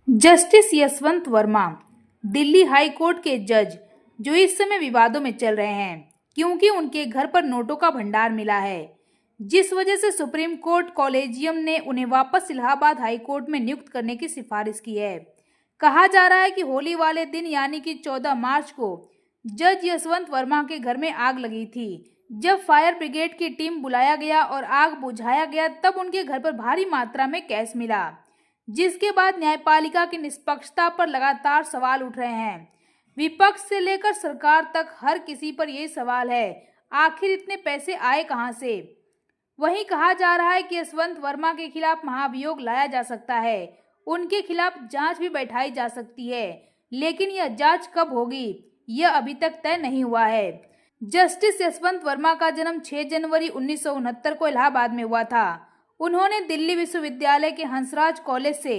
Justice Yashwant Verma Delhi high court के जज जो इस समय विवादों में चल रहे हैं क्योंकि उनके घर पर नोटों का भंडार मिला है, जिस वजह से सुप्रीम कोर्ट कॉलेजियम ने उन्हें वापस इलाहाबाद हाई कोर्ट में नियुक्त करने की सिफारिश की है। कहा जा रहा है कि होली वाले दिन यानी कि 14 मार्च को जज यशवंत वर्मा के घर में आग लगी थी। जब फायर ब्रिगेड की टीम बुलाया गया और आग बुझाया गया तब उनके घर पर भारी मात्रा में कैश मिला, जिसके बाद न्यायपालिका की निष्पक्षता पर लगातार सवाल उठ रहे हैं। विपक्ष से लेकर सरकार तक हर किसी पर यही सवाल है, आखिर इतने पैसे आए कहां से। वहीं कहा जा रहा है कि यशवंत वर्मा के खिलाफ महाभियोग लाया जा सकता है, उनके खिलाफ जांच भी बैठाई जा सकती है, लेकिन यह जांच कब होगी यह अभी तक तय नहीं हुआ है। जस्टिस यशवंत वर्मा का जन्म 6 जनवरी 1969 को इलाहाबाद में हुआ था। उन्होंने दिल्ली विश्वविद्यालय के हंसराज कॉलेज से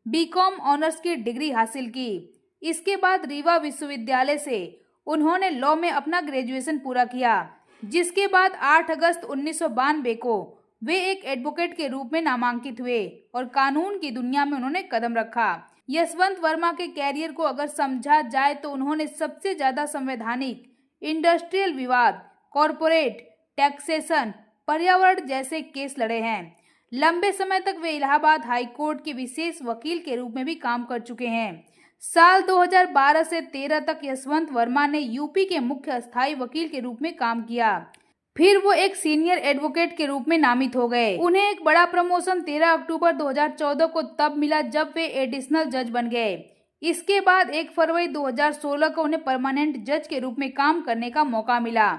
बीकॉम ऑनर्स की डिग्री हासिल की। इसके बाद रीवा विश्वविद्यालय से उन्होंने लॉ में अपना ग्रेजुएशन पूरा किया, जिसके बाद 8 अगस्त 1992 को वे एक एडवोकेट के रूप में नामांकित हुए और कानून की दुनिया में उन्होंने कदम रखा। यशवंत वर्मा के कैरियर को अगर समझा जाए तो उन्होंने सबसे ज्यादा संवैधानिक, इंडस्ट्रियल विवाद, कॉरपोरेट, टैक्सेशन, पर्यावरण जैसे केस लड़े हैं। लंबे समय तक वे इलाहाबाद हाई कोर्ट के विशेष वकील के रूप में भी काम कर चुके हैं। साल 2012 से 13 तक यशवंत वर्मा ने यूपी के मुख्य अस्थायी वकील के रूप में काम किया। फिर वो एक सीनियर एडवोकेट के रूप में नामित हो गए। उन्हें एक बड़ा प्रमोशन 13 अक्टूबर 2014 को तब मिला जब वे एडिशनल जज बन गए। इसके बाद 1 फरवरी 2016 को उन्हें परमानेंट जज के रूप में काम करने का मौका मिला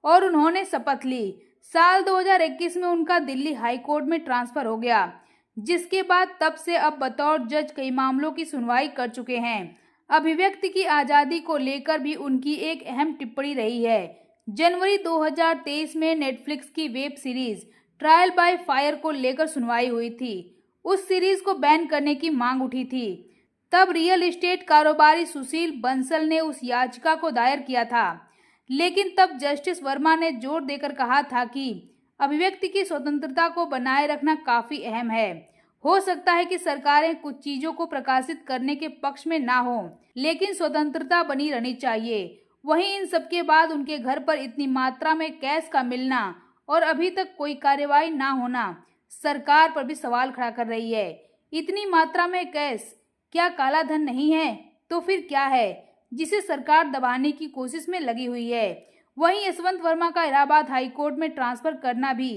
और उन्होंने शपथ ली। साल 2021 में उनका दिल्ली हाई कोर्ट में ट्रांसफर हो गया, जिसके बाद तब से अब बतौर जज कई मामलों की सुनवाई कर चुके हैं। अभिव्यक्ति की आज़ादी को लेकर भी उनकी एक अहम टिप्पणी रही है। जनवरी 2023 में नेटफ्लिक्स की web series trial by fire को लेकर सुनवाई हुई थी। उस सीरीज को बैन करने की मांग उठी थी। तब रियल एस्टेट कारोबारी सुशील बंसल ने उस याचिका को दायर किया था, लेकिन तब जस्टिस वर्मा ने जोर देकर कहा था कि अभिव्यक्ति की स्वतंत्रता को बनाए रखना काफी अहम है। हो सकता है कि सरकारें कुछ चीजों को प्रकाशित करने के पक्ष में ना हो, लेकिन स्वतंत्रता बनी रहनी चाहिए। वहीं इन सब के बाद उनके घर पर इतनी मात्रा में कैश का मिलना और अभी तक कोई कार्रवाई ना होना सरकार पर भी सवाल खड़ा कर रही है। इतनी मात्रा में कैश क्या काला धन नहीं है तो फिर क्या है, जिसे सरकार दबाने की कोशिश में लगी हुई है। वहीं यशवंत वर्मा का इलाहाबाद हाई कोर्ट में ट्रांसफर करना भी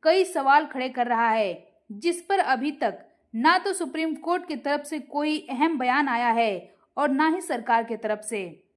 कई सवाल खड़े कर रहा है, जिस पर अभी तक ना तो सुप्रीम कोर्ट की तरफ से कोई अहम बयान आया है और ना ही सरकार की तरफ से।